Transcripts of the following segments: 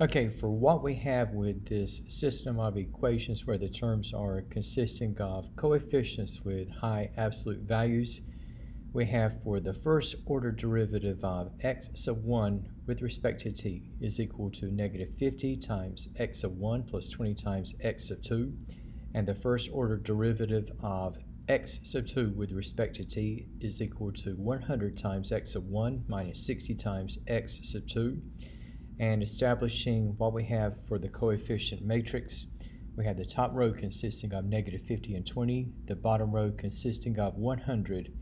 Okay, for what we have with this system of equations where the terms are consisting of coefficients with high absolute values, we have for the first order derivative of x sub 1 with respect to t is equal to negative 50 times x sub 1 plus 20 times x sub 2, and the first order derivative of x sub 2 with respect to t is equal to 100 times x sub 1 minus 60 times x sub 2. And establishing what we have for the coefficient matrix, we have the top row consisting of negative 50 and 20, the bottom row consisting of 100,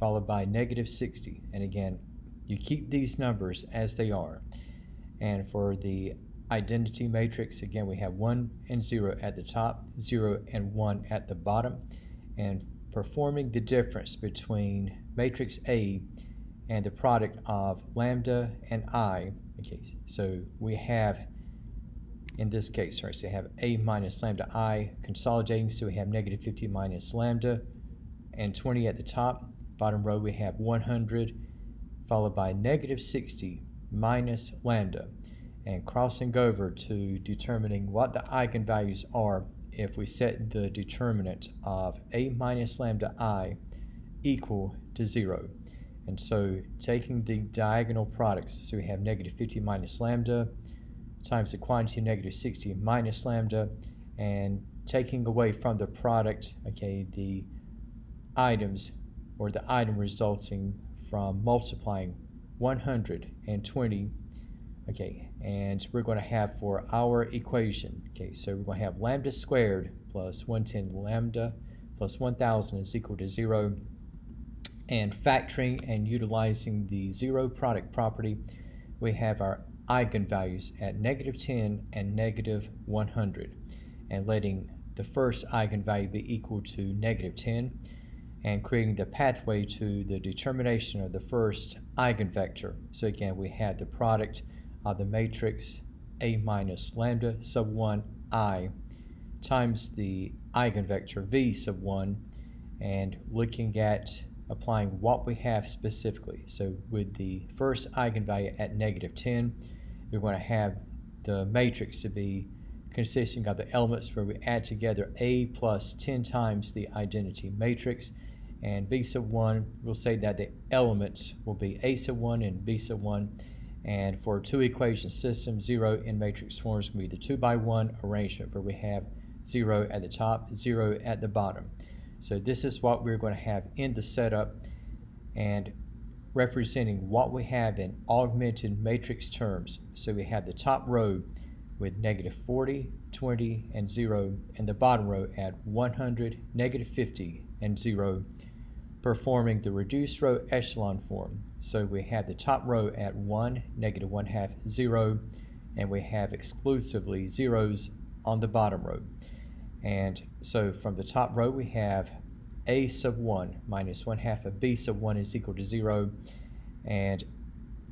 followed by negative 60. And again, you keep these numbers as they are. And for the identity matrix, again, we have 1 and 0 at the top, 0 and 1 at the bottom. And performing the difference between matrix A and the product of lambda and I. Okay, so we have, in this case, so we have A minus lambda I consolidating, so we have negative 50 minus lambda and 20 at the top. Bottom row we have 100 followed by negative 60 minus lambda, and crossing over to determining what the eigenvalues are if we set the determinant of A minus lambda I equal to 0. And so taking the diagonal products, so we have negative 50 minus lambda times the quantity of negative 60 minus lambda, and taking away from the product, okay, the items or the item resulting from multiplying 120, okay, and we're going to have for our equation, okay, so we're going to have lambda squared plus 110 lambda plus 1000 is equal to 0. And factoring and utilizing the zero product property, we have our eigenvalues at negative 10 and negative 100, and letting the first eigenvalue be equal to negative 10, and creating the pathway to the determination of the first eigenvector. So again, we have the product of the matrix A minus lambda sub 1 I times the eigenvector V sub 1, and looking at applying what we have specifically. So with the first eigenvalue at negative 10, we're going to have the matrix to be consisting of the elements where we add together A plus 10 times the identity matrix, and V sub 1, we'll say that the elements will be A sub 1 and B sub 1, and for a two equation system, 0 in matrix form is going to be the 2 by 1 arrangement where we have 0 at the top, 0 at the bottom. So this is what we're going to have in the setup, and representing what we have in augmented matrix terms. So we have the top row with negative 40, 20, and 0, and the bottom row at 100, negative 50, and 0, performing the reduced row echelon form. So we have the top row at 1, negative 1/2, 0, and we have exclusively zeros on the bottom row. And so from the top row we have A sub 1 minus 1/2 of B sub 1 is equal to 0, and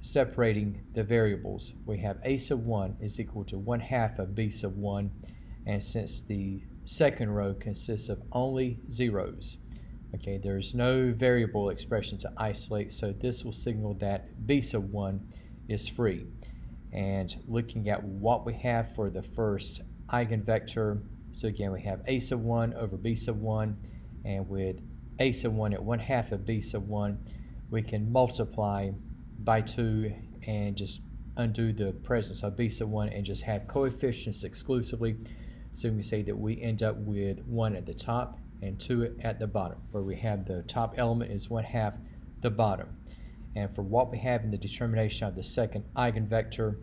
separating the variables, we have A sub 1 is equal to 1/2 of B sub 1, and since the second row consists of only zeros, okay, there's no variable expression to isolate, so this will signal that B sub 1 is free. And looking at what we have for the first eigenvector, so again we have A sub 1 over B sub 1, and with A sub 1 at 1/2 of B sub 1, we can multiply by 2 and just undo the presence of B sub 1 and just have coefficients exclusively. So we say that we end up with 1 at the top and 2 at the bottom, where we have the top element is 1/2 the bottom. And for what we have in the determination of the second eigenvector,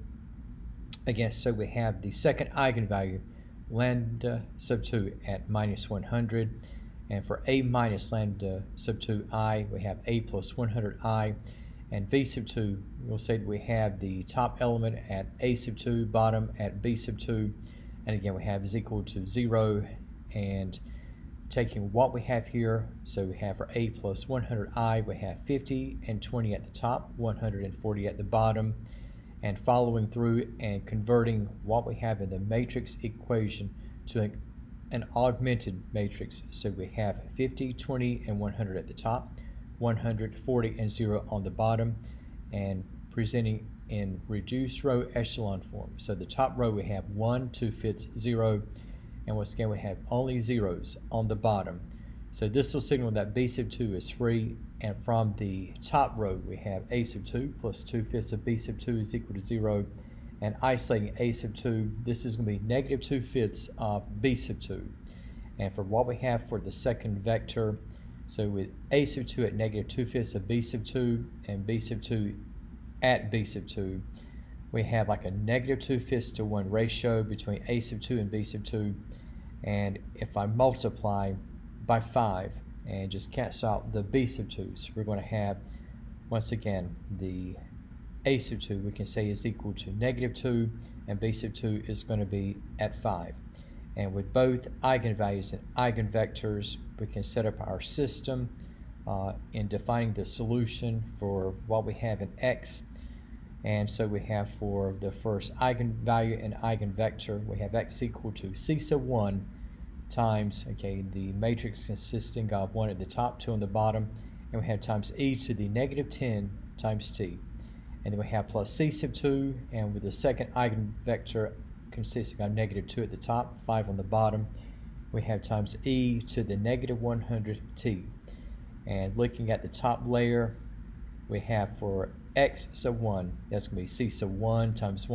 again, so we have the second eigenvalue lambda sub 2 at minus 100, and for A minus lambda sub 2 I, we have A plus 100 I, and V sub 2, we'll say that we have the top element at A sub 2, bottom at B sub 2, and again we have is equal to 0, and taking what we have here, so we have for A plus 100 I, we have 50 and 20 at the top, 140 at the bottom, and following through and converting what we have in the matrix equation to an augmented matrix. So we have 50, 20, and 100 at the top, 100, 40, and 0 on the bottom, and presenting in reduced row echelon form. So the top row we have 1, 2/5, 0, and once again we have only zeros on the bottom. So this will signal that b sub 2 is free, and from the top row we have a sub 2 plus 2/5 of b sub 2 is equal to 0, and isolating a sub 2, this is going to be negative 2/5 of b sub 2. And for what we have for the second vector, so with a sub 2 at negative 2/5 of b sub 2 and b sub 2 at b sub 2, we have like a negative 2/5 to 1 ratio between a sub 2 and b sub 2. And if I multiply by 5 and just cancel out the b sub 2's, we're going to have, once again, the a sub 2 we can say is equal to negative 2, and b sub 2 is going to be at 5. And with both eigenvalues and eigenvectors, we can set up our system in defining the solution for what we have in X. And so we have for the first eigenvalue and eigenvector, we have X equal to C sub 1 times, the matrix consisting of 1 at the top, 2 on the bottom, and we have times e to the negative 10 times t. And then we have plus C sub 2, and with the second eigenvector consisting of negative 2 at the top, 5 on the bottom, we have times e to the negative 100t. And looking at the top layer, we have for x sub 1, that's going to be c sub 1 times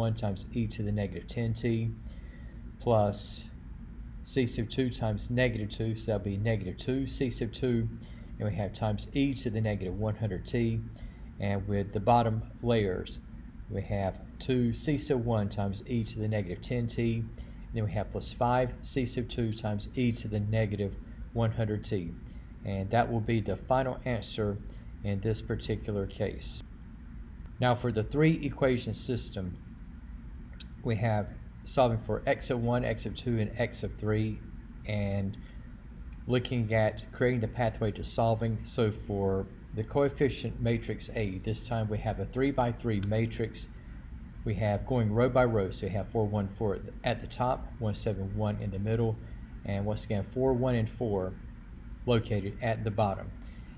e to the negative 10t, plus c sub 2 times negative 2, so that'll be negative 2 c sub 2, and we have times e to the negative 100t. And with the bottom layers, we have 2 c sub 1 times e to the negative 10t, and then we have plus 5 c sub 2 times e to the negative 100t. And that will be the final answer in this particular case. Now for the 3 equation system, we have solving for x sub 1, x sub 2, and x sub 3, and looking at creating the pathway to solving. So for the coefficient matrix A, this time we have a 3 by 3 matrix. We have going row by row, so you have 4, 1, 4 at the top, 1, 7, 1 in the middle, and once again 4, 1, and 4 located at the bottom.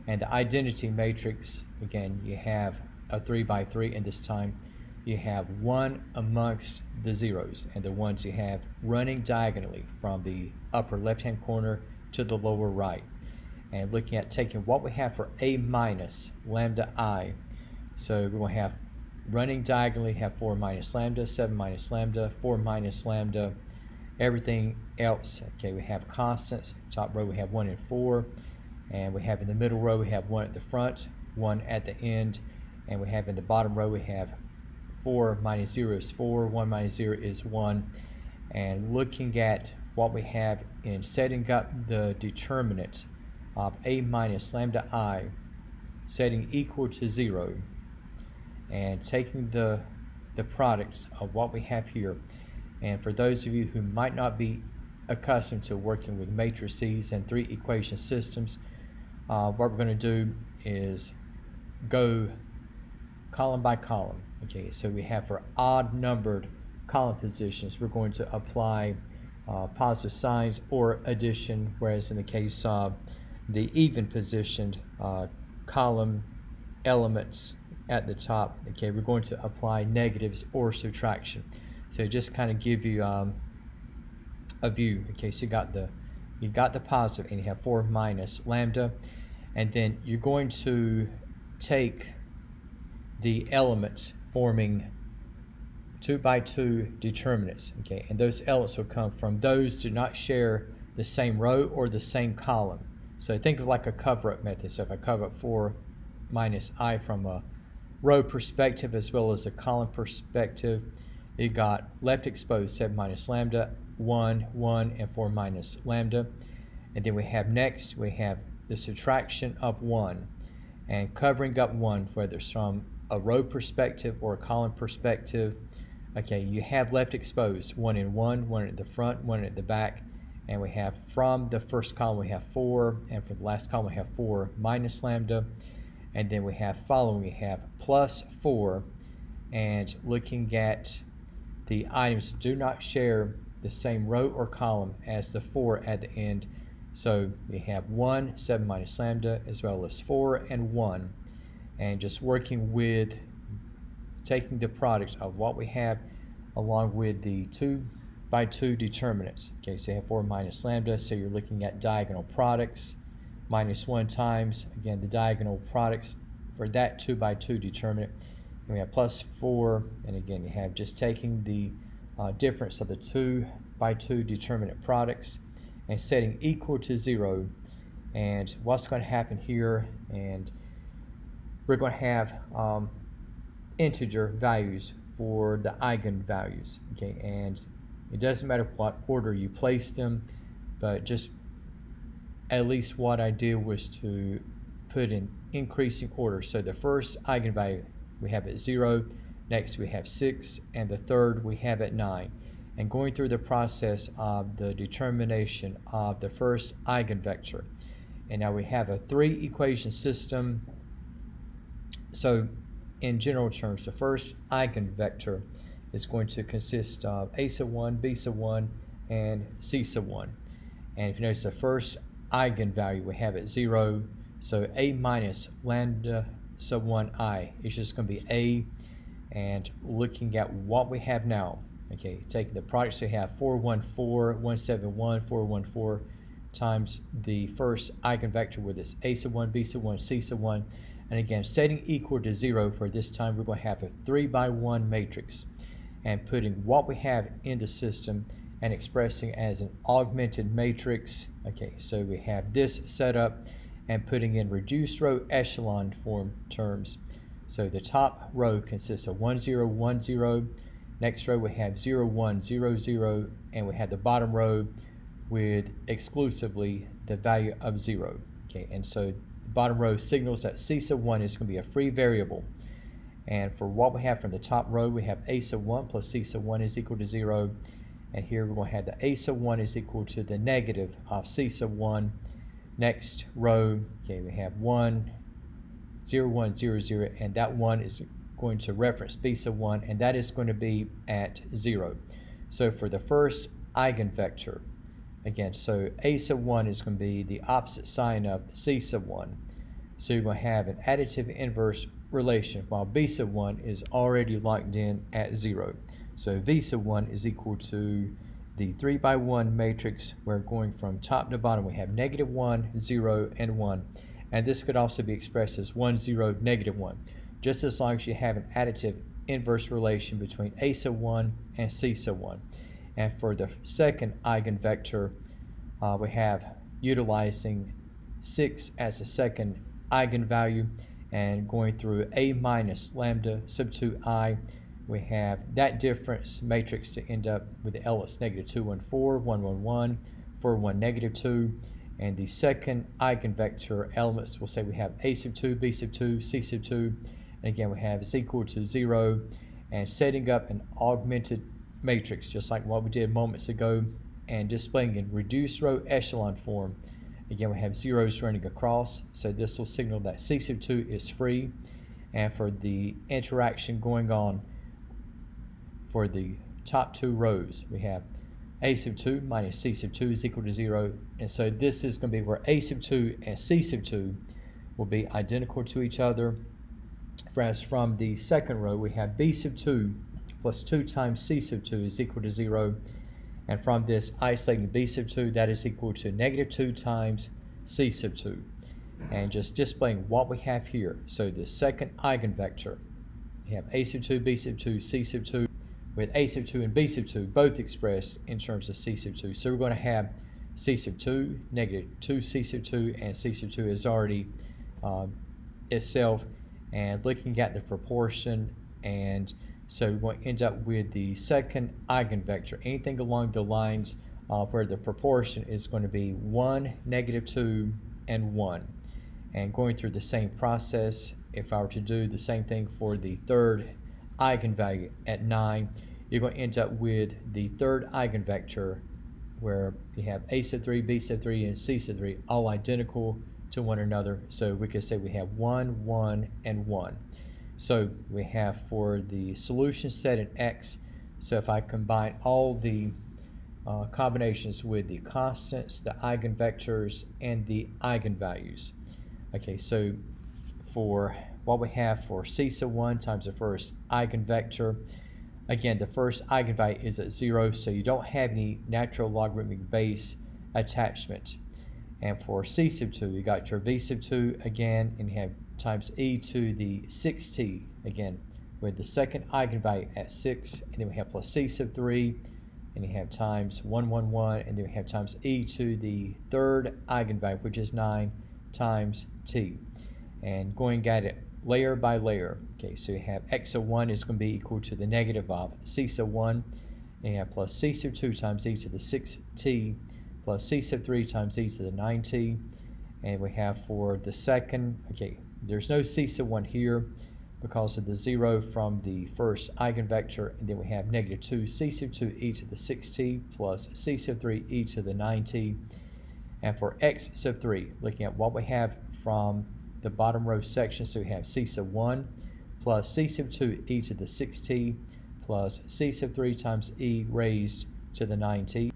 And the identity matrix, again, you have a 3 by 3, and this time you have 1 amongst the zeros, and the ones you have running diagonally from the upper left hand corner to the lower right. And looking at taking what we have for a minus lambda I, so we're going to have running diagonally have 4 minus lambda, 7 minus lambda, 4 minus lambda, everything else, we have constants. Top row we have 1 and 4, and we have in the middle row we have 1 at the front, 1 at the end, and we have in the bottom row we have 4 minus 0 is 4, 1 minus 0 is 1. And looking at what we have in setting up the determinant of a minus lambda I, setting equal to 0, and taking the products of what we have here. And for those of you who might not be accustomed to working with matrices and 3 equation systems, what we're going to do is go column by column. So we have for odd numbered column positions, we're going to apply positive signs or addition, whereas in the case of the even positioned column elements at the top, we're going to apply negatives or subtraction. So just kind of give you a view. So you got the positive, and you have 4 minus lambda, and then you're going to take the elements forming 2 by 2 determinants, and those elements will come from those do not share the same row or the same column. So think of like a cover-up method. So if I cover up 4 minus I from a row perspective as well as a column perspective, you got left exposed 7 minus lambda, 1, 1, and 4 minus lambda. And then we have next, we have the subtraction of 1, and covering up 1, whether it's from a row perspective or a column perspective. You have left exposed 1 and 1, 1 at the front, 1 at the back, and we have from the first column we have 4, and for the last column we have 4 minus lambda, and then we have following we have plus 4, and looking at the items do not share the same row or column as the 4 at the end. So we have 1, 7 minus lambda, as well as 4 and 1, and just working with taking the product of what we have along with the 2 by 2 determinants. Okay, so you have 4 minus lambda, so you're looking at diagonal products, minus 1 times, again, the diagonal products for that 2 by 2 determinant. And we have plus 4, and again, you have just taking the difference of the 2 by 2 determinant products and setting equal to 0. And what's going to happen here, and we're going to have integer values for the eigenvalues. Okay, and it doesn't matter what order you place them, but just at least what I did was to put in increasing order. So the first eigenvalue we have at 0, next we have 6, and the third we have at 9. And going through the process of the determination of the first eigenvector. And now we have a 3 equation system. So in general terms, the first eigenvector is going to consist of a sub 1, b sub 1, and c sub 1. And if you notice the first eigenvalue we have at 0, so a minus lambda sub 1I is just going to be a, and looking at what we have now, okay, taking the products we have 414, 171, 414 times the first eigenvector with its a sub 1, b sub 1, c sub 1, and again setting equal to 0 for this time. We're going to have a 3 by 1 matrix and putting what we have in the system and expressing as an augmented matrix. Okay, so we have this set up and putting in reduced row echelon form terms. So the top row consists of 1 0 1 0, next row we have 0 1 0 0, and we have the bottom row with exclusively the value of 0. Okay, and so the bottom row signals that c sub 1 is going to be a free variable. And for what we have from the top row, we have a sub 1 plus c sub 1 is equal to 0. And here we're going to have the a sub 1 is equal to the negative of c sub 1. Next row, okay, we have 1 0 1 0 0, and that 1 is going to reference b sub 1, and that is going to be at 0. So for the first eigenvector, again, so a sub 1 is going to be the opposite sign of c sub 1. So you're going to have an additive inverse relation, while b sub 1 is already locked in at 0. So v sub 1 is equal to the 3 by 1 matrix. We're going from top to bottom. We have negative 1, 0, and 1. And this could also be expressed as 1, 0, negative 1, just as long as you have an additive inverse relation between a sub 1 and c sub 1. And for the second eigenvector, we have utilizing 6 as the second eigenvalue and going through a minus lambda sub 2I. We have that difference matrix to end up with the elements negative 2 1 4, 1 1 1, 4 1 negative 2. And the second eigenvector elements, we'll say we have a sub 2, b sub 2, c sub 2. And again, we have is equal to 0. And setting up an augmented matrix, just like what we did moments ago, and displaying in reduced row echelon form. Again, we have zeros running across, so this will signal that c sub 2 is free. And for the interaction going on for the top two rows, we have a sub 2 minus c sub 2 is equal to 0. And so this is going to be where a sub 2 and c sub 2 will be identical to each other. Whereas from the second row, we have b sub 2 plus 2 times c sub 2 is equal to 0. And from this isolating b sub 2, that is equal to negative 2 times c sub 2. And just displaying what we have here. So the second eigenvector, we have a sub 2, b sub 2, c sub 2, with a sub 2 and b sub 2 both expressed in terms of c sub 2. So we're going to have c sub 2, negative 2 c sub 2, and c sub 2 is already itself. And looking at the proportion, and so we're going to end up with the second eigenvector, anything along the lines where the proportion is going to be 1, negative 2, and 1. And going through the same process, if I were to do the same thing for the third eigenvalue at 9, you're going to end up with the third eigenvector where you have a sub 3, b sub 3, and c sub 3 all identical to one another. So we could say we have 1, 1, and 1. So we have for the solution set in X, so if I combine all the combinations with the constants, the eigenvectors, and the eigenvalues. Okay, so for what we have for c sub 1 times the first eigenvector. Again, the first eigenvalue is at 0, so you don't have any natural logarithmic base attachment. And for c sub 2, you got your v sub 2 again, and you have times e to the 6t again, with the second eigenvalue at 6, and then we have plus c sub 3, and you have times 1, 1, 1, and then we have times e to the third eigenvalue, which is 9, times t. And going at it layer by layer, okay, so you have x sub 1 is going to be equal to the negative of c sub 1, and you have plus c sub 2 times e to the 6t, plus c sub 3 times e to the 9t, and we have for the second, okay, there's no c sub 1 here because of the 0 from the first eigenvector, and then we have negative 2 c sub 2 e to the 6t plus c sub 3 e to the 9t. And for x sub 3, looking at what we have from the bottom row section, so we have c sub 1 plus c sub 2 e to the 6t plus c sub 3 times e raised to the 9t.